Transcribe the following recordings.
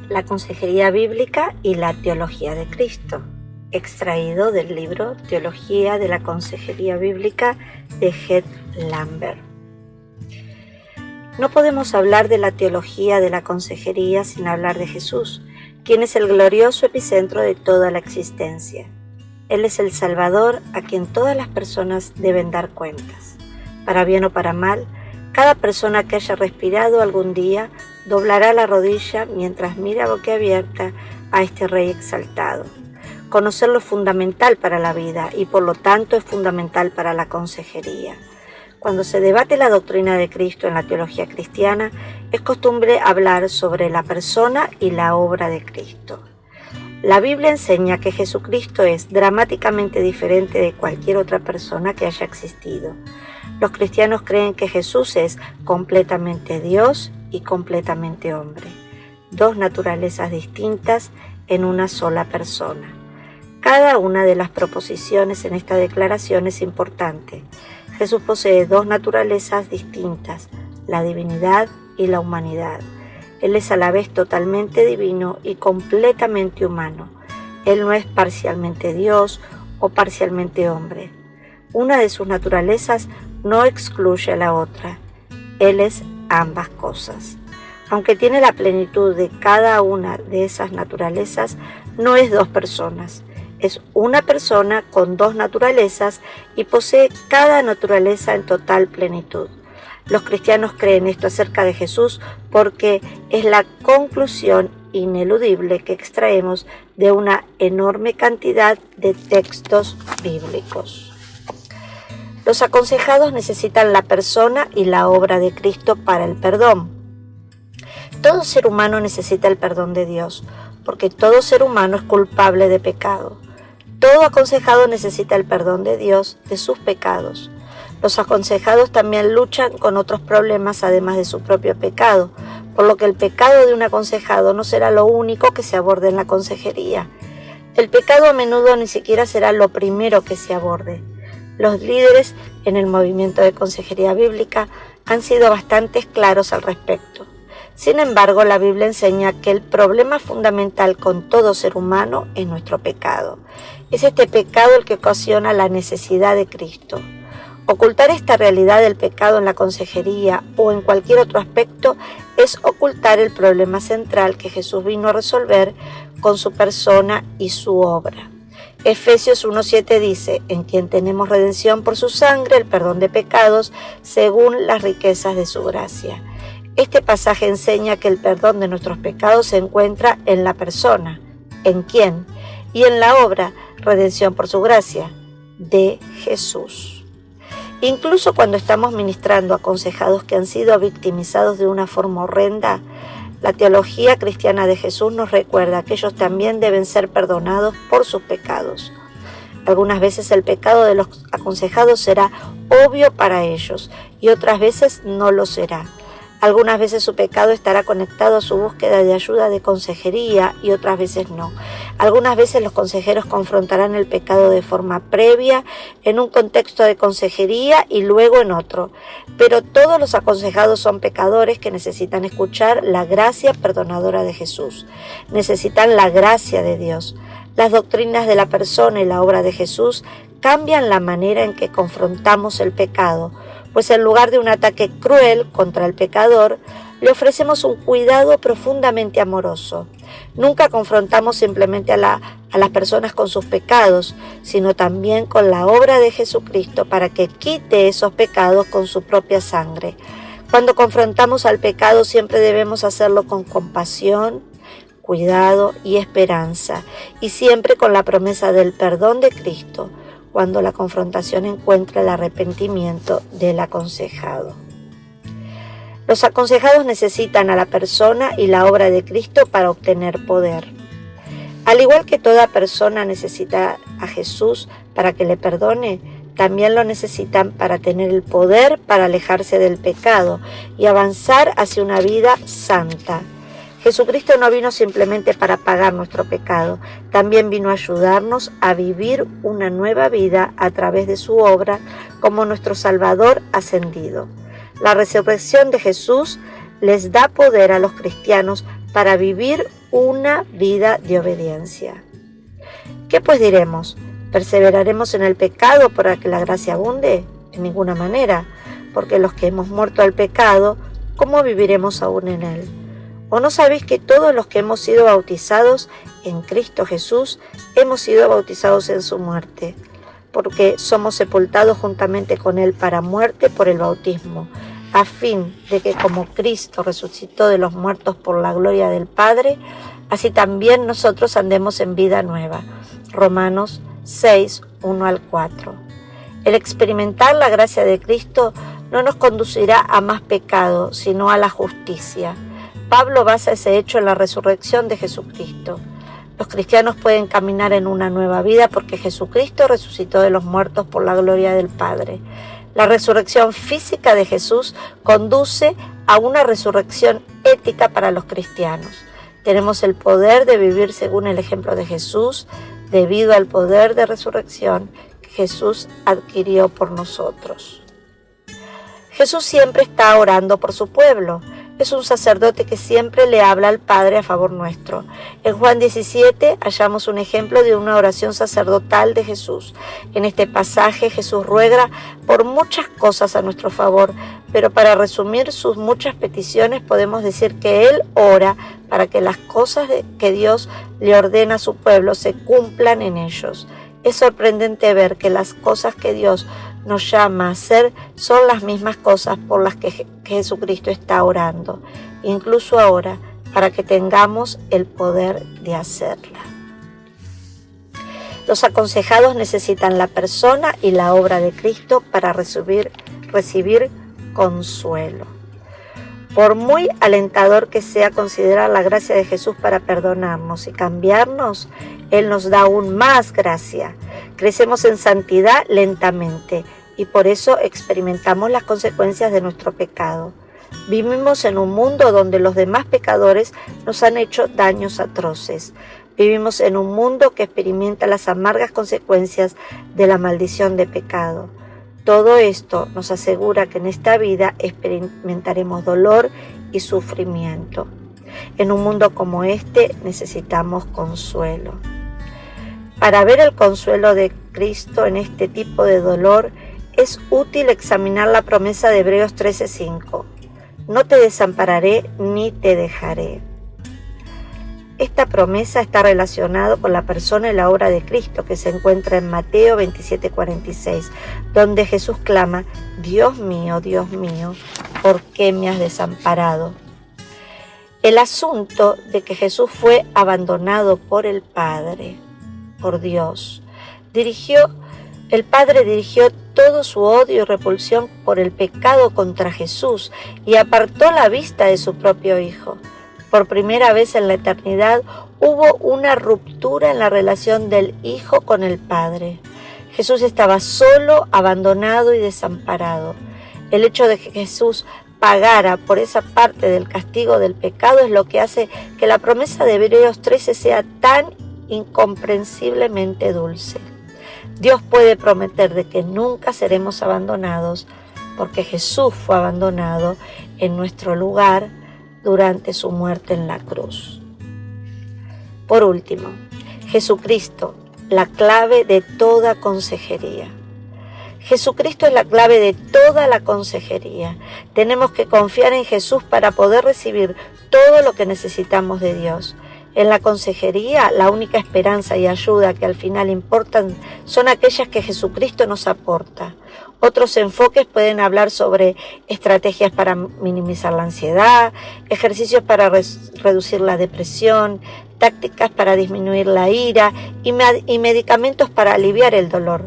La consejería bíblica y la teología de Cristo, extraído del libro Teología de la Consejería Bíblica de Heath Lambert. No podemos hablar de la teología de la consejería sin hablar de Jesús, quien es el glorioso epicentro de toda la existencia. Él es el Salvador a quien todas las personas deben dar cuentas. Para bien o para mal, cada persona que haya respirado algún día doblará la rodilla mientras mira boquiabierta a este Rey exaltado. Conocerlo es fundamental para la vida y por lo tanto es fundamental para la consejería. Cuando se debate la doctrina de Cristo en la teología cristiana, es costumbre hablar sobre la persona y la obra de Cristo. La Biblia enseña que Jesucristo es dramáticamente diferente de cualquier otra persona que haya existido. Los cristianos creen que Jesús es completamente Dios y completamente hombre, dos naturalezas distintas en una sola persona. Cada una de las proposiciones en esta declaración es importante. Jesús posee dos naturalezas distintas, la divinidad y la humanidad. Él es a la vez totalmente divino y completamente humano. Él no es parcialmente Dios o parcialmente hombre. Una de sus naturalezas no excluye a la otra. Él es ambas cosas. Aunque tiene la plenitud de cada una de esas naturalezas, no es dos personas. Es una persona con dos naturalezas y posee cada naturaleza en total plenitud. Los cristianos creen esto acerca de Jesús porque es la conclusión ineludible que extraemos de una enorme cantidad de textos bíblicos. Los aconsejados necesitan la persona y la obra de Cristo para el perdón. Todo ser humano necesita el perdón de Dios, porque todo ser humano es culpable de pecado. Todo aconsejado necesita el perdón de Dios de sus pecados. Los aconsejados también luchan con otros problemas además de su propio pecado, por lo que el pecado de un aconsejado no será lo único que se aborde en la consejería. El pecado a menudo ni siquiera será lo primero que se aborde. Los líderes en el movimiento de consejería bíblica han sido bastante claros al respecto. Sin embargo, la Biblia enseña que el problema fundamental con todo ser humano es nuestro pecado. Es este pecado el que ocasiona la necesidad de Cristo. Ocultar esta realidad del pecado en la consejería o en cualquier otro aspecto es ocultar el problema central que Jesús vino a resolver con su persona y su obra. Efesios 1:7 dice, en quien tenemos redención por su sangre, el perdón de pecados, según las riquezas de su gracia. Este pasaje enseña que el perdón de nuestros pecados se encuentra en la persona, ¿en quién? Y en la obra, redención por su gracia, de Jesús. Incluso cuando estamos ministrando a aconsejados que han sido victimizados de una forma horrenda, la teología cristiana de Jesús nos recuerda que ellos también deben ser perdonados por sus pecados. Algunas veces el pecado de los aconsejados será obvio para ellos y otras veces no lo será. Algunas veces su pecado estará conectado a su búsqueda de ayuda de consejería y otras veces no. Algunas veces los consejeros confrontarán el pecado de forma previa en un contexto de consejería y luego en otro. Pero todos los aconsejados son pecadores que necesitan escuchar la gracia perdonadora de Jesús. Necesitan la gracia de Dios. Las doctrinas de la persona y la obra de Jesús cambian la manera en que confrontamos el pecado, pues en lugar de un ataque cruel contra el pecador, le ofrecemos un cuidado profundamente amoroso. Nunca confrontamos simplemente a las personas con sus pecados, sino también con la obra de Jesucristo para que quite esos pecados con su propia sangre. Cuando confrontamos al pecado siempre debemos hacerlo con compasión, cuidado y esperanza, y siempre con la promesa del perdón de Cristo, cuando la confrontación encuentra el arrepentimiento del aconsejado. Los aconsejados necesitan a la persona y la obra de Cristo para obtener poder. Al igual que toda persona necesita a Jesús para que le perdone, también lo necesitan para tener el poder para alejarse del pecado y avanzar hacia una vida santa. Jesucristo no vino simplemente para pagar nuestro pecado, también vino a ayudarnos a vivir una nueva vida a través de su obra como nuestro Salvador ascendido. La resurrección de Jesús les da poder a los cristianos para vivir una vida de obediencia. ¿Qué pues diremos? ¿Perseveraremos en el pecado para que la gracia abunde? En ninguna manera, porque los que hemos muerto al pecado, ¿cómo viviremos aún en él? ¿O no sabéis que todos los que hemos sido bautizados en Cristo Jesús, hemos sido bautizados en su muerte? Porque somos sepultados juntamente con él para muerte por el bautismo, a fin de que como Cristo resucitó de los muertos por la gloria del Padre, así también nosotros andemos en vida nueva. Romanos 6, 1 al 4. El experimentar la gracia de Cristo no nos conducirá a más pecado, sino a la justicia. Pablo basa ese hecho en la resurrección de Jesucristo. Los cristianos pueden caminar en una nueva vida porque Jesucristo resucitó de los muertos por la gloria del Padre. La resurrección física de Jesús conduce a una resurrección ética para los cristianos. Tenemos el poder de vivir según el ejemplo de Jesús, debido al poder de resurrección que Jesús adquirió por nosotros. Jesús siempre está orando por su pueblo. Es un sacerdote que siempre le habla al Padre a favor nuestro. En Juan 17 hallamos un ejemplo de una oración sacerdotal de Jesús. En este pasaje Jesús ruega por muchas cosas a nuestro favor, pero para resumir sus muchas peticiones podemos decir que Él ora para que las cosas que Dios le ordena a su pueblo se cumplan en ellos. Es sorprendente ver que las cosas que Dios nos llama a hacer son las mismas cosas por las que Jesucristo está orando, incluso ahora, para que tengamos el poder de hacerla. Los aconsejados necesitan la persona y la obra de Cristo para recibir consuelo. Por muy alentador que sea considerar la gracia de Jesús para perdonarnos y cambiarnos, Él nos da aún más gracia. Crecemos en santidad lentamente y por eso experimentamos las consecuencias de nuestro pecado. Vivimos en un mundo donde los demás pecadores nos han hecho daños atroces. Vivimos en un mundo que experimenta las amargas consecuencias de la maldición de pecado. Todo esto nos asegura que en esta vida experimentaremos dolor y sufrimiento. En un mundo como este necesitamos consuelo. Para ver el consuelo de Cristo en este tipo de dolor, es útil examinar la promesa de Hebreos 13:5. No te desampararé ni te dejaré. Esta promesa está relacionada con la persona y la obra de Cristo que se encuentra en Mateo 27:46, donde Jesús clama: Dios mío, ¿por qué me has desamparado? El asunto de que Jesús fue abandonado por el Padre, por Dios, el Padre dirigió todo su odio y repulsión por el pecado contra Jesús y apartó la vista de su propio Hijo. Por primera vez en la eternidad hubo una ruptura en la relación del Hijo con el Padre. Jesús estaba solo, abandonado y desamparado. El hecho de que Jesús pagara por esa parte del castigo del pecado es lo que hace que la promesa de Hebreos 13 sea tan incomprensiblemente dulce. Dios puede prometer de que nunca seremos abandonados porque Jesús fue abandonado en nuestro lugar durante su muerte en la cruz. Por último, Jesucristo, la clave de toda consejería. Jesucristo es la clave de toda la consejería. Tenemos que confiar en Jesús para poder recibir todo lo que necesitamos de Dios. En la consejería, la única esperanza y ayuda que al final importan son aquellas que Jesucristo nos aporta. Otros enfoques pueden hablar sobre estrategias para minimizar la ansiedad, ejercicios para reducir la depresión, tácticas para disminuir la ira y medicamentos para aliviar el dolor.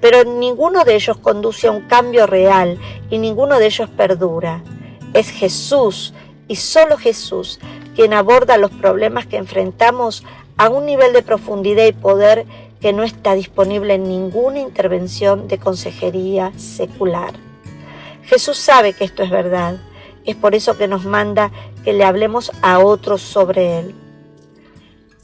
Pero ninguno de ellos conduce a un cambio real y ninguno de ellos perdura. Es Jesús y solo Jesús quien aborda los problemas que enfrentamos a un nivel de profundidad y poder que no está disponible en ninguna intervención de consejería secular. Jesús sabe que esto es verdad. Es por eso que nos manda que le hablemos a otros sobre Él.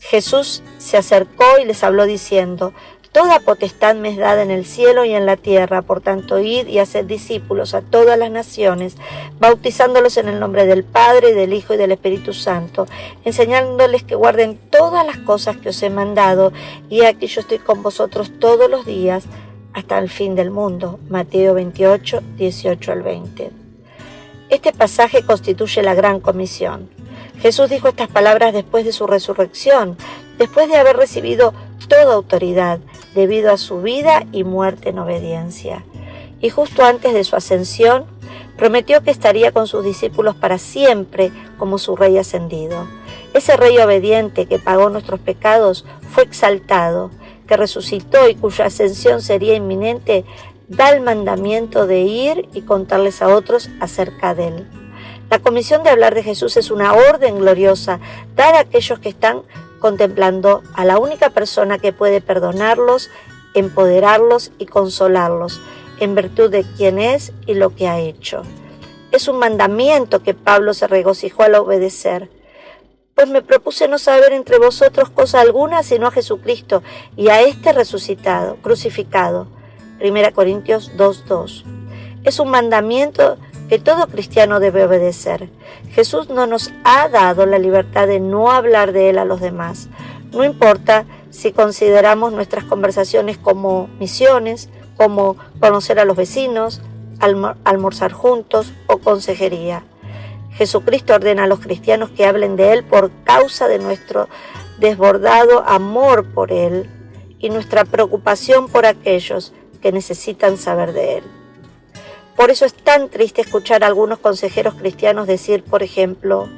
Jesús se acercó y les habló diciendo: Toda potestad me es dada en el cielo y en la tierra, por tanto id y haced discípulos a todas las naciones, bautizándolos en el nombre del Padre, y del Hijo y del Espíritu Santo, enseñándoles que guarden todas las cosas que os he mandado, y aquí yo estoy con vosotros todos los días, hasta el fin del mundo. Mateo 28, 18 al 20. Este pasaje constituye la gran comisión. Jesús dijo estas palabras después de su resurrección, después de haber recibido toda autoridad, debido a su vida y muerte en obediencia. Y justo antes de su ascensión, prometió que estaría con sus discípulos para siempre como su Rey ascendido. Ese Rey obediente que pagó nuestros pecados fue exaltado, que resucitó y cuya ascensión sería inminente, da el mandamiento de ir y contarles a otros acerca de él. La comisión de hablar de Jesús es una orden gloriosa, dada a aquellos que están contemplando a la única persona que puede perdonarlos, empoderarlos y consolarlos, en virtud de quién es y lo que ha hecho. Es un mandamiento que Pablo se regocijó al obedecer. Pues me propuse no saber entre vosotros cosa alguna, sino a Jesucristo y a este resucitado, crucificado. 1 Corintios 2:2. Es un mandamiento que todo cristiano debe obedecer. Jesús no nos ha dado la libertad de no hablar de Él a los demás. No importa si consideramos nuestras conversaciones como misiones, como conocer a los vecinos, almorzar juntos o consejería. Jesucristo ordena a los cristianos que hablen de Él por causa de nuestro desbordado amor por Él y nuestra preocupación por aquellos que necesitan saber de Él. Por eso es tan triste escuchar a algunos consejeros cristianos decir, por ejemplo,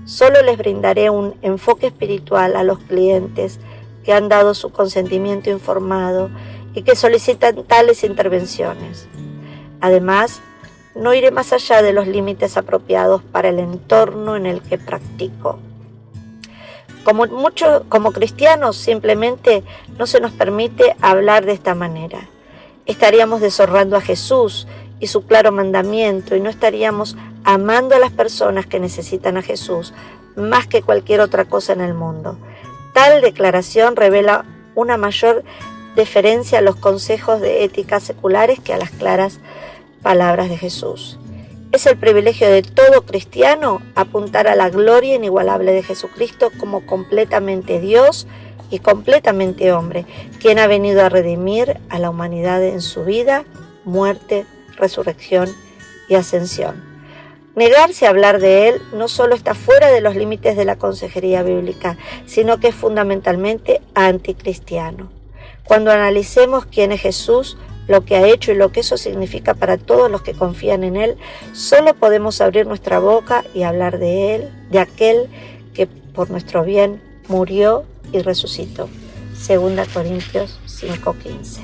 solo les brindaré un enfoque espiritual a los clientes que han dado su consentimiento informado y que solicitan tales intervenciones. Además, no iré más allá de los límites apropiados para el entorno en el que practico. Como cristianos, simplemente no se nos permite hablar de esta manera. Estaríamos deshonrando a Jesús y su claro mandamiento, y no estaríamos amando a las personas que necesitan a Jesús más que cualquier otra cosa en el mundo. Tal declaración revela una mayor deferencia a los consejos de ética seculares que a las claras palabras de Jesús. Es el privilegio de todo cristiano apuntar a la gloria inigualable de Jesucristo como completamente Dios y completamente hombre, quien ha venido a redimir a la humanidad en su vida, muerte, resurrección y ascensión. Negarse a hablar de Él no solo está fuera de los límites de la consejería bíblica, sino que es fundamentalmente anticristiano. Cuando analicemos quién es Jesús, lo que ha hecho y lo que eso significa para todos los que confían en Él, solo podemos abrir nuestra boca y hablar de Él, de aquel que por nuestro bien murió y resucitó. 2 Corintios 5:15.